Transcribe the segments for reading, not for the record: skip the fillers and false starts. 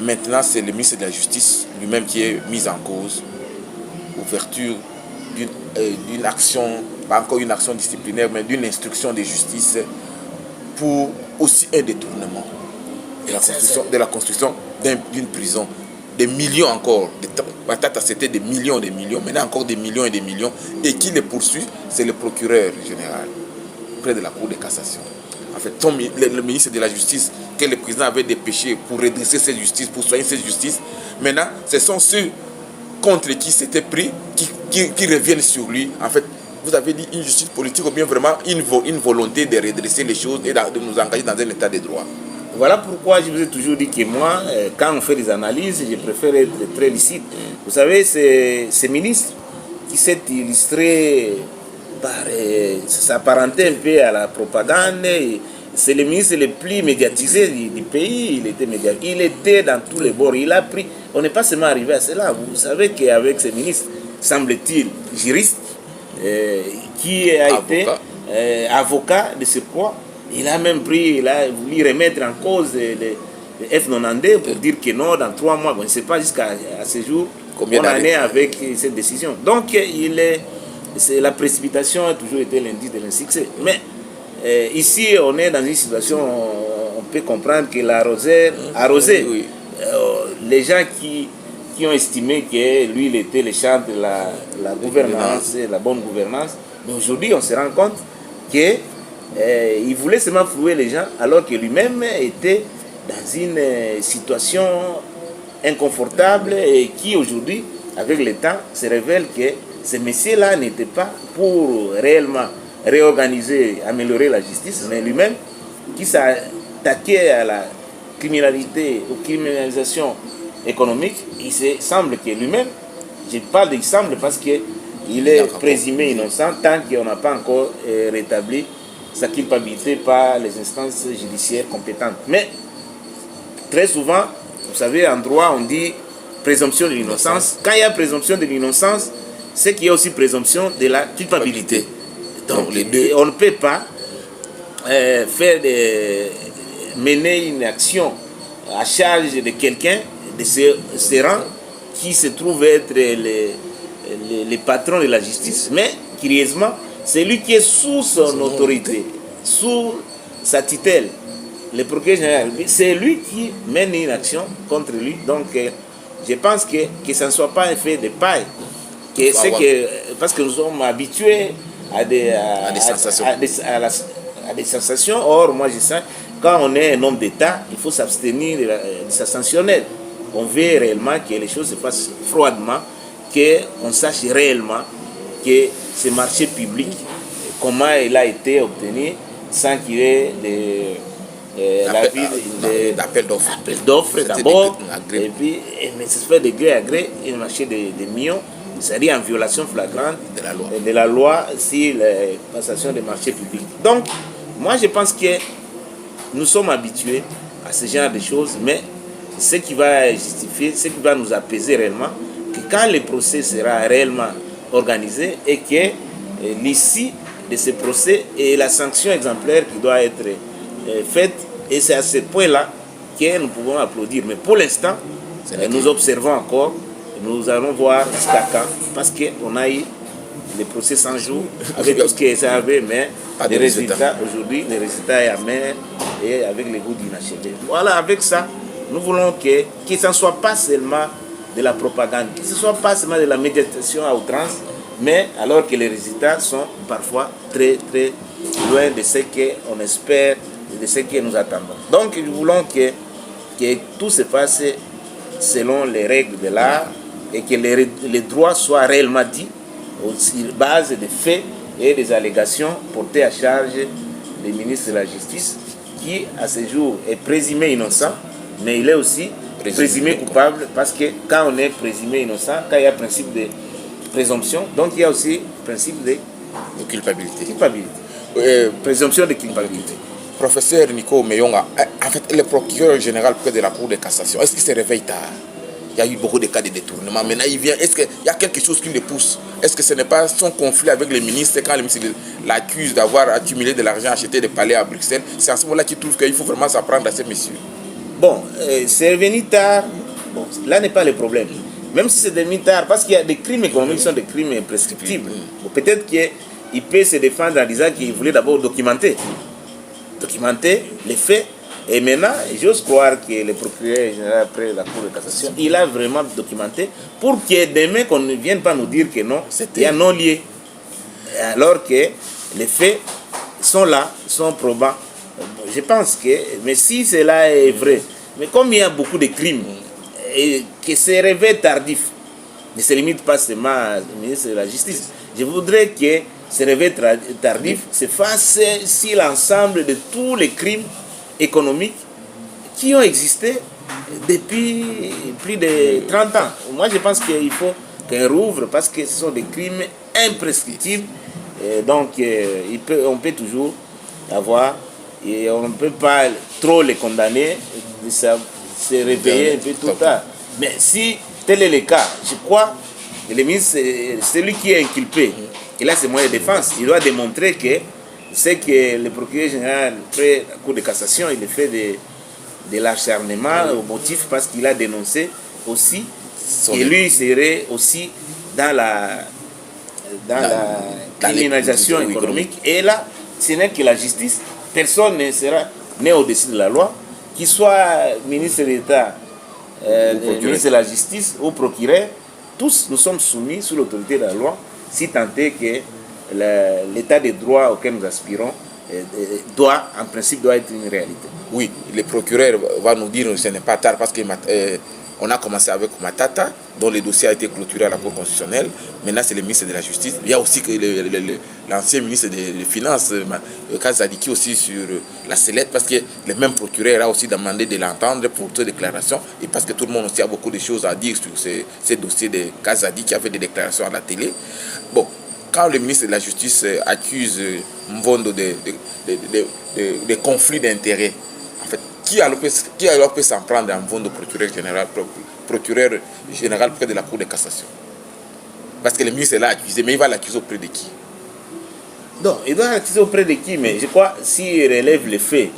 Maintenant, c'est le ministre de la Justice lui-même qui est mis en cause. Ouverture d'une action, pas encore une action disciplinaire, mais d'une instruction de justice pour aussi un détournement de la construction d'une prison. Des millions encore. C'était des millions, maintenant encore des millions et des millions. Et qui les poursuit, c'est le procureur général, près de la Cour de cassation. En fait, le ministre de la Justice, que le président avait dépêché pour redresser cette justice, pour soigner cette justice, maintenant, ce sont ceux contre qui s'était pris, qui reviennent sur lui. En fait, vous avez dit une justice politique ou bien vraiment une volonté de redresser les choses et de nous engager dans un état de droit. Voilà pourquoi je vous ai toujours dit que moi, quand on fait des analyses, je préfère être très lucide. Vous savez, ces ministres qui s'est illustré par s'apparenter un peu à la propagande, c'est le ministre le plus médiatisé du pays. Il était dans tous les bords. Il a pris. On n'est pas seulement arrivé à cela. Vous savez qu'avec ces ministres, semble-t-il, juriste, qui a été avocat de surcroît, il a même pris, il a voulu remettre en cause le F92 pour dire que non, dans 3 mois, on ne sait pas jusqu'à ce jour combien d'années avec cette décision. Donc, la précipitation a toujours été l'indice de l'insuccès. Mais ici, on est dans une situation, on peut comprendre que l'arroseur arrosé. Oui. Les gens qui ont estimé que lui, il était le champ de la gouvernance, la bonne gouvernance. Mais aujourd'hui, on se rend compte que il voulait seulement flouer les gens alors que lui-même était dans une situation inconfortable et qui aujourd'hui, avec le temps, se révèle que ces messieurs-là n'étaient pas pour réellement réorganiser, améliorer la justice, mais lui-même qui s'attaquait à la criminalité, aux criminalisations économiques, il semble que lui-même, je parle d'il semble parce qu'il est présumé innocent tant qu'on n'a pas encore rétabli sa culpabilité par les instances judiciaires compétentes. Mais très souvent, vous savez, en droit, on dit présomption de l'innocence. Quand il y a présomption de l'innocence, c'est qu'il y a aussi présomption de la culpabilité. Donc, les deux. On ne peut pas mener une action à charge de quelqu'un de ce rang qui se trouve être les patrons de la justice, mais curieusement, c'est lui qui est sous son autorité, sous sa tutelle, le procureur général, c'est lui qui mène une action contre lui. Donc, je pense que ça ne soit pas un fait de paille. Parce que nous sommes habitués à des sensations. Or, moi, je sens, quand on est un homme d'État, il faut s'abstenir de sensationnel. On veut réellement que les choses se passent froidement, qu'on sache réellement que ce marché public, comment il a été obtenu sans qu'il y ait d'appel d'offres d'abord, et puis mais ça se fait de gré à gré, un marché de millions, c'est-à-dire en violation flagrante de la loi sur la passation des marchés publics. Donc, moi je pense que nous sommes habitués à ce genre de choses, mais ce qui va justifier, ce qui va nous apaiser réellement, que quand le procès sera réellement organisé et que l'issue de ce procès est la sanction exemplaire qui doit être faite, et c'est à ce point-là que nous pouvons applaudir. Mais pour l'instant, nous observons encore, nous allons voir jusqu'à quand, parce qu'on a eu les procès 100 jours avec tout ce qui est servi, mais les résultats aujourd'hui, les résultats est amer et avec les goûts d'inachevé. Voilà, avec ça, nous voulons que ça ne soit pas seulement de la propagande, que ce ne soit pas seulement de la médiatisation à outrance, mais alors que les résultats sont parfois très très loin de ce qu'on espère et de ce que nous attendons. Donc nous voulons que tout se passe selon les règles de l'art et que les droits soient réellement dits sur base des faits et des allégations portées à charge du ministre de la Justice qui à ce jour est présumé innocent, mais il est aussi présumé coupable parce que quand on est présumé innocent, quand il y a principe de présomption, donc il y a aussi principe de culpabilité. Présomption de culpabilité. Professeur Nico Meyonga, en fait, le procureur général près de la Cour de cassation, est-ce qu'il se réveille tard? Il y a eu beaucoup de cas de détournement. Maintenant, il vient. Est-ce qu'il y a quelque chose qui le pousse? Est-ce que ce n'est pas son conflit avec le ministre quand le ministre l'accuse d'avoir accumulé de l'argent acheté des palais à Bruxelles? C'est à ce moment-là qu'il trouve qu'il faut vraiment s'apprendre à ces messieurs. Bon, c'est revenu tard. Bon, là n'est pas le problème. Même si c'est devenu tard, parce qu'il y a des crimes économiques qui sont des crimes imprescriptibles. Bon, peut-être qu'il peut se défendre en disant qu'il voulait d'abord documenter les faits. Et maintenant, j'ose croire que le procureur général après la Cour de cassation, il a vraiment documenté pour que demain, qu'on ne vienne pas nous dire que non, il y a non lié. Alors que les faits sont là, sont probants. Je pense que, mais si cela est vrai, mais comme il y a beaucoup de crimes, et que ces réveils tardifs ne se limitent pas seulement au ministre de la Justice, je voudrais que ces réveils tardifs se fassent sur l'ensemble de tous les crimes économiques qui ont existé depuis plus de 30 ans. Moi, je pense qu'il faut qu'on rouvre parce que ce sont des crimes imprescriptibles. Donc, on peut toujours avoir, et on ne peut pas trop les condamner, se réveiller un peu tout tard. Mais si tel est le cas, je crois que le ministre, celui qui est inculpé, il a ses moyens de défense, il doit démontrer que c'est que le procureur général, après la Cour de cassation, il a fait de l'acharnement au motif parce qu'il a dénoncé aussi et lui serait aussi dans la criminalisation économique. Et là, ce n'est que la justice, personne ne sera né au-dessus de la loi, qu'il soit ministre de l'État, ministre de la Justice ou procureur, tous nous sommes soumis sous l'autorité de la loi, si tant est que l'état de droit auquel nous aspirons en principe, doit être une réalité. Oui, le procureur va nous dire que ce n'est pas tard parce qu'on a commencé avec Matata, dont le dossier a été clôturé à la Cour constitutionnelle. Maintenant, c'est le ministre de la Justice. Il y a aussi l'ancien ministre des Finances, Kazadiki, aussi sur la sellette, parce que le même procureur a aussi demandé de l'entendre pour toute déclaration, et parce que tout le monde aussi a beaucoup de choses à dire sur ces dossiers de Kazadi qui a fait des déclarations à la télé. Bon, quand le ministre de la Justice accuse Mvondo de conflits d'intérêts, en fait, qui alors peut s'en prendre à Mvondo, procureur général près de la Cour de cassation? Parce que le ministre est là accusé, mais il va l'accuser auprès de qui? Non, il doit l'accuser auprès de qui? Mais je crois s'il relève les faits,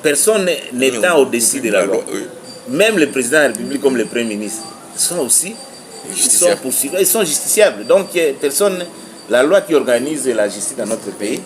personne n'étant au-dessus de la loi. Même le président de la République comme le Premier ministre sont aussi ils sont justiciables. Donc personne, la loi qui organise la justice dans notre pays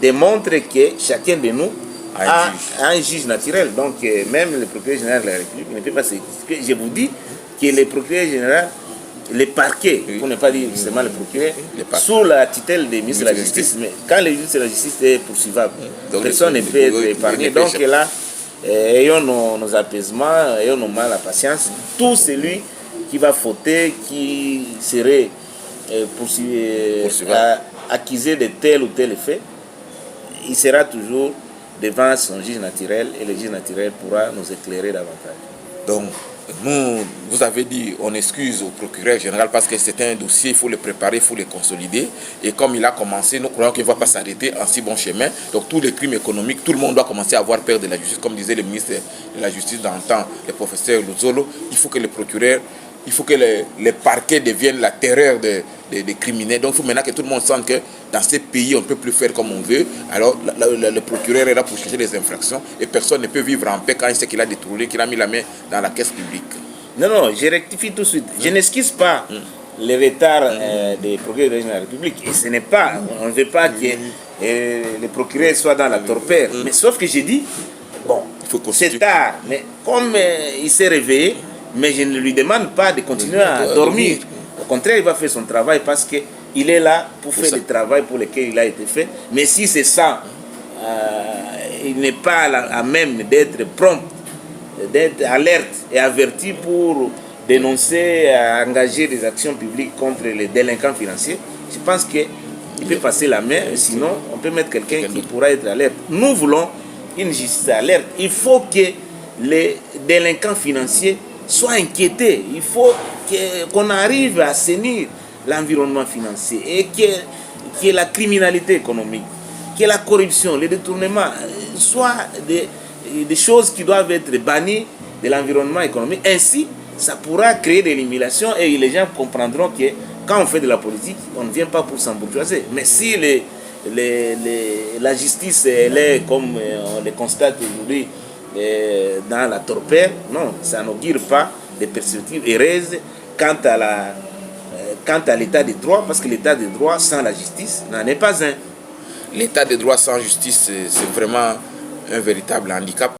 démontre que chacun de nous a un juge naturel. Donc même le procureur général de la République ne peut pas se justifier. Je vous dis que le procureur général, le parquet, pour ne pas dire seulement le procureur, sous la tutelle des ministres de la Justice, mais quand le ministre de la Justice est poursuivable, personne ne peut être épargné. Donc là, ayons nos apaisements, ayons la patience. Tout celui qui va fauter, qui serait accusé de tel ou tel fait, il sera toujours devant son juge naturel et le juge naturel pourra nous éclairer davantage. Donc, vous avez dit, on excuse au procureur général parce que c'est un dossier, il faut le préparer, il faut le consolider. Et comme il a commencé, nous croyons qu'il ne va pas s'arrêter en si bon chemin. Donc, tous les crimes économiques, tout le monde doit commencer à avoir peur de la justice. Comme disait le ministre de la Justice dans le temps, le professeur Luzolo, il faut que le procureur, il faut que les parquets deviennent la terreur des criminels. Donc, il faut maintenant que tout le monde sente que dans ces pays, on ne peut plus faire comme on veut. Alors, le procureur est là pour chercher des infractions et personne ne peut vivre en paix quand il sait qu'il a détourné, qu'il a mis la main dans la caisse publique. Non, je rectifie tout de suite. Je n'excuse pas le retard des procureurs de la République. Et ce n'est pas, on ne veut pas que les procureurs soient dans la torpeur. Mais sauf que j'ai dit, bon, c'est tard. Mais comme il s'est réveillé, mais je ne lui demande pas de continuer à dormir. Au contraire, il va faire son travail parce qu'il est là pour faire le travail pour lequel il a été fait. Mais si c'est ça, il n'est pas à même d'être prompt, d'être alerte et averti pour dénoncer, engager des actions publiques contre les délinquants financiers. Je pense qu'il peut passer la main, sinon on peut mettre quelqu'un qui pourra être alerte. Nous voulons une justice alerte. Il faut que les délinquants financiers soient inquiétés. Il faut qu'on arrive à assainir l'environnement financier et que la criminalité économique, que la corruption, le détournement soient des choses qui doivent être bannies de l'environnement économique. Ainsi, ça pourra créer des éliminations et les gens comprendront que quand on fait de la politique, on ne vient pas pour s'embourgeoiser. Mais si la justice, elle est comme on le constate aujourd'hui dans la torpeur. Non, ça n'augure pas des perspectives heureuses quant à l'état de droit, parce que l'état de droit sans la justice n'en est pas un. L'état de droit sans justice, c'est vraiment un véritable handicap.